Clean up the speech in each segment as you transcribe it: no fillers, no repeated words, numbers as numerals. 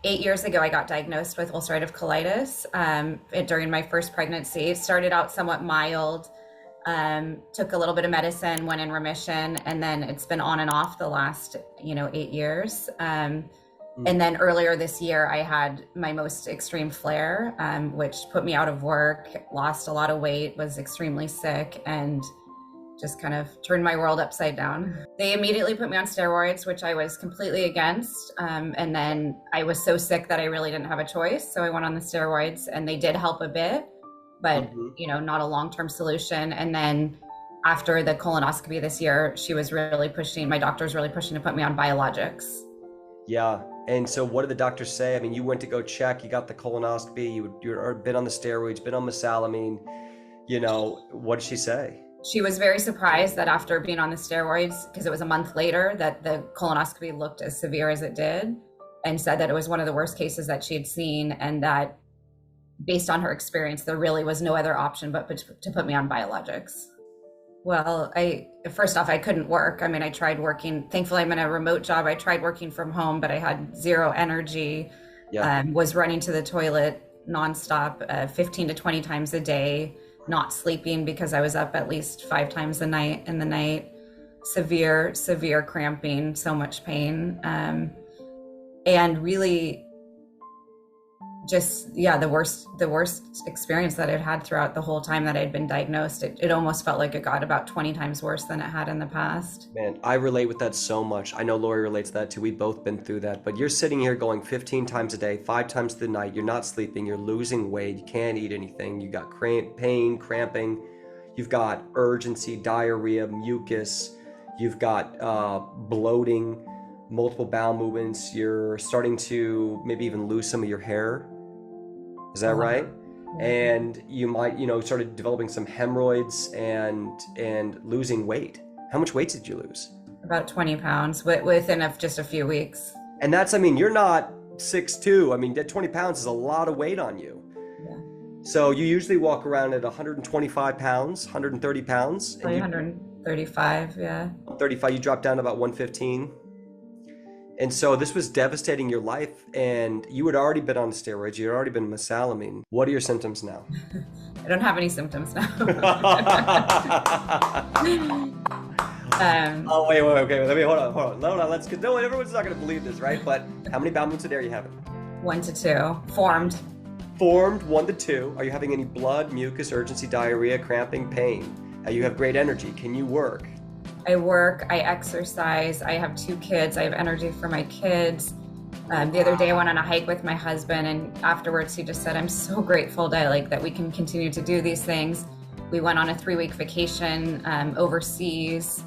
8 years ago, I got diagnosed with ulcerative colitis during my first pregnancy. It started out somewhat mild, took a little bit of medicine, went in remission, and then it's been on and off the last, 8 years. And then earlier this year, I had my most extreme flare, which put me out of work, lost a lot of weight, was extremely sick, and just kind of turned my world upside down. They immediately put me on steroids, which I was completely against. And then I was so sick that I really didn't have a choice. So I went on the steroids, and they did help a bit, but not a long-term solution. And then after the colonoscopy this year, my doctor was really pushing to put me on biologics. Yeah. And so what did the doctors say? I mean, you went to go check, you got the colonoscopy, you'd been on the steroids, been on mesalamine, what did she say? She was very surprised that after being on the steroids, because it was a month later, that the colonoscopy looked as severe as it did, and said that it was one of the worst cases that she had seen, and that based on her experience, there really was no other option but to put me on biologics. Well, first off, I couldn't work. I mean, I tried working. Thankfully, I'm in a remote job. I tried working from home, but I had zero energy. Yeah. Was running to the toilet nonstop, 15 to 20 times a day, not sleeping because I was up at least 5 times in the night. Severe cramping, so much pain. And really just, the worst experience that I'd had throughout the whole time that I'd been diagnosed. It almost felt like it got about 20 times worse than it had in the past. Man, I relate with that so much. I know Lori relates to that too. We've both been through that. But you're sitting here going 15 times a day, 5 times the night. You're not sleeping. You're losing weight. You can't eat anything. You got pain, cramping. You've got urgency, diarrhea, mucus. You've got bloating, multiple bowel movements. You're starting to maybe even lose some of your hair. Is that right? And you might, started developing some hemorrhoids and losing weight. How much weight did you lose? About 20 pounds within just a few weeks. And that's, you're not 6'2". That 20 pounds is a lot of weight on you. Yeah. So you usually walk around at 125 pounds, 130 pounds. 135, yeah. 35, you dropped down to about 115. And so this was devastating your life, and you had already been on steroids. You had already been mesalamine. What are your symptoms now? I don't have any symptoms now. Oh, wait, okay. Let me, hold on. No, everyone's not going to believe this, right? But how many bowel movements a day are you having? 1 to 2. Formed 1 to 2. Are you having any blood, mucus, urgency, diarrhea, cramping, pain? You have great energy. Can you work? I work, I exercise, I have 2 kids, I have energy for my kids. The other day I went on a hike with my husband, and afterwards he just said, I'm so grateful that we can continue to do these things. We went on a 3-week vacation overseas.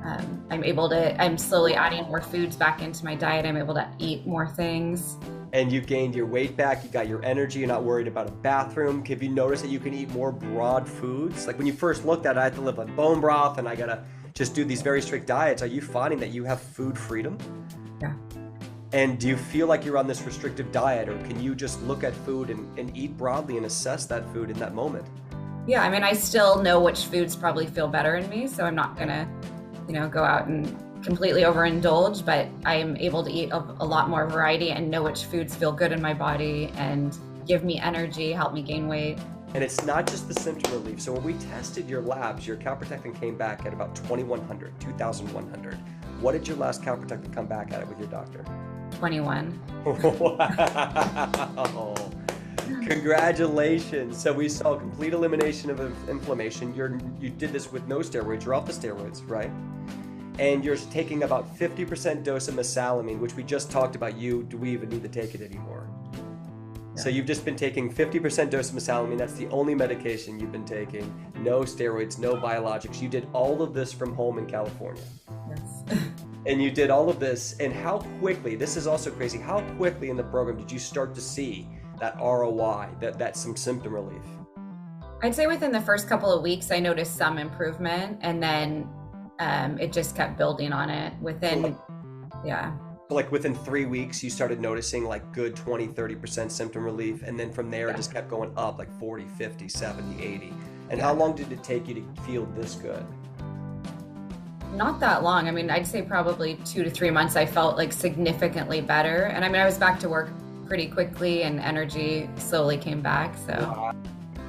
I'm slowly adding more foods back into my diet. I'm able to eat more things. And you've gained your weight back, you got your energy, you're not worried about a bathroom. Have you noticed that you can eat more broad foods? Like when you first looked at it, I had to live on bone broth and I gotta just do these very strict diets. Are you finding that you have food freedom? Yeah. And do you feel like you're on this restrictive diet, or can you just look at food and eat broadly and assess that food in that moment? Yeah, I still know which foods probably feel better in me, so I'm not gonna, go out and completely overindulge, but I'm able to eat a lot more variety and know which foods feel good in my body and give me energy, help me gain weight. And it's not just the symptom relief. So when we tested your labs, your calprotectin came back at about 2,100. What did your last calprotectin come back at it with your doctor? 21. Wow. Congratulations. So we saw complete elimination of inflammation. You did this with no steroids. You're off the steroids, right? And you're taking about 50% dose of mesalamine, which we just talked about. Do we even need to take it anymore? So you've just been taking 50% dose of mesalamine. That's the only medication you've been taking. No steroids, no biologics. You did all of this from home in California. Yes. And you did all of this. And how quickly, this is also crazy, how quickly in the program did you start to see that ROI, that some symptom relief? I'd say within the first couple of weeks, I noticed some improvement, and then it just kept building on it Like within 3 weeks, you started noticing like good 20, 30% symptom relief. And then from there, it just kept going up like 40, 50, 70, 80. And how long did it take you to feel this good? Not that long. I mean, I'd say probably 2 to 3 months, I felt like significantly better. And I mean, I was back to work pretty quickly and energy slowly came back. So,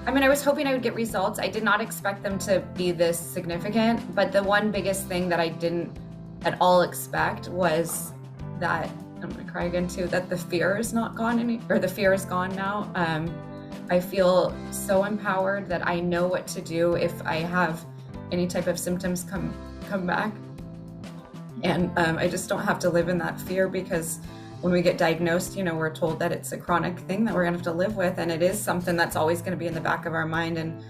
I mean, I was hoping I would get results. I did not expect them to be this significant. But the one biggest thing that I didn't at all expect was that, I'm going to cry again too, that the fear is not gone or the fear is gone now. I feel so empowered that I know what to do if I have any type of symptoms come back. And I just don't have to live in that fear, because when we get diagnosed, you know, we're told that it's a chronic thing that we're gonna have to live with, and it is something that's always gonna be in the back of our mind. And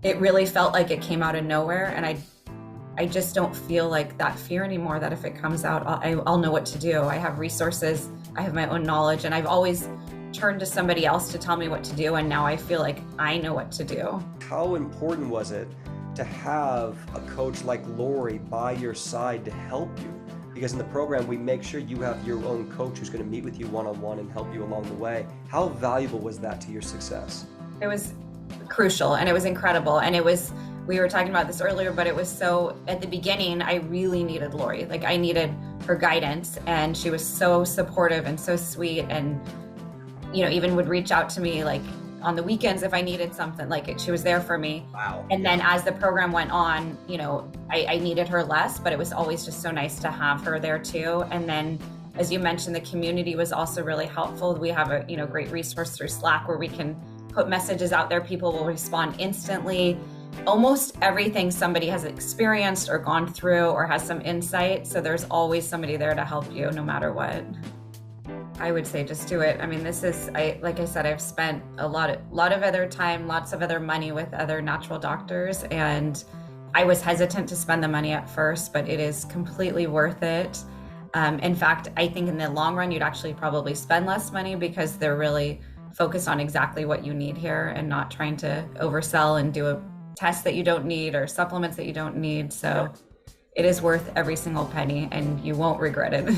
it really felt like it came out of nowhere, and I just don't feel like that fear anymore, that if it comes out, I'll know what to do. I have resources, I have my own knowledge, and I've always turned to somebody else to tell me what to do, and now I feel like I know what to do. How important was it to have a coach like Lori by your side to help you? Because in the program, we make sure you have your own coach who's going to meet with you one-on-one and help you along the way. How valuable was that to your success? It was crucial, and it was incredible. And we were talking about this earlier, but it was so, at the beginning, I really needed Lori. Like, I needed her guidance, and she was so supportive and so sweet, and, you know, even would reach out to me like on the weekends if I needed something. Like, she was there for me. Wow. And then as the program went on, you know, I needed her less, but it was always just so nice to have her there too. And then, as you mentioned, the community was also really helpful. We have a, you know, great resource through Slack where we can put messages out there. People will respond instantly. Almost everything somebody has experienced or gone through or has some insight. So there's always somebody there to help you no matter what. I would say just do it. I mean, like I said, I've spent a lot of other time, lots of other money with other natural doctors, and I was hesitant to spend the money at first, but it is completely worth it. In fact, I think in the long run, you'd actually probably spend less money, because they're really focused on exactly what you need here and not trying to oversell and do a test that you don't need or supplements that you don't need. So it is worth every single penny, and you won't regret it.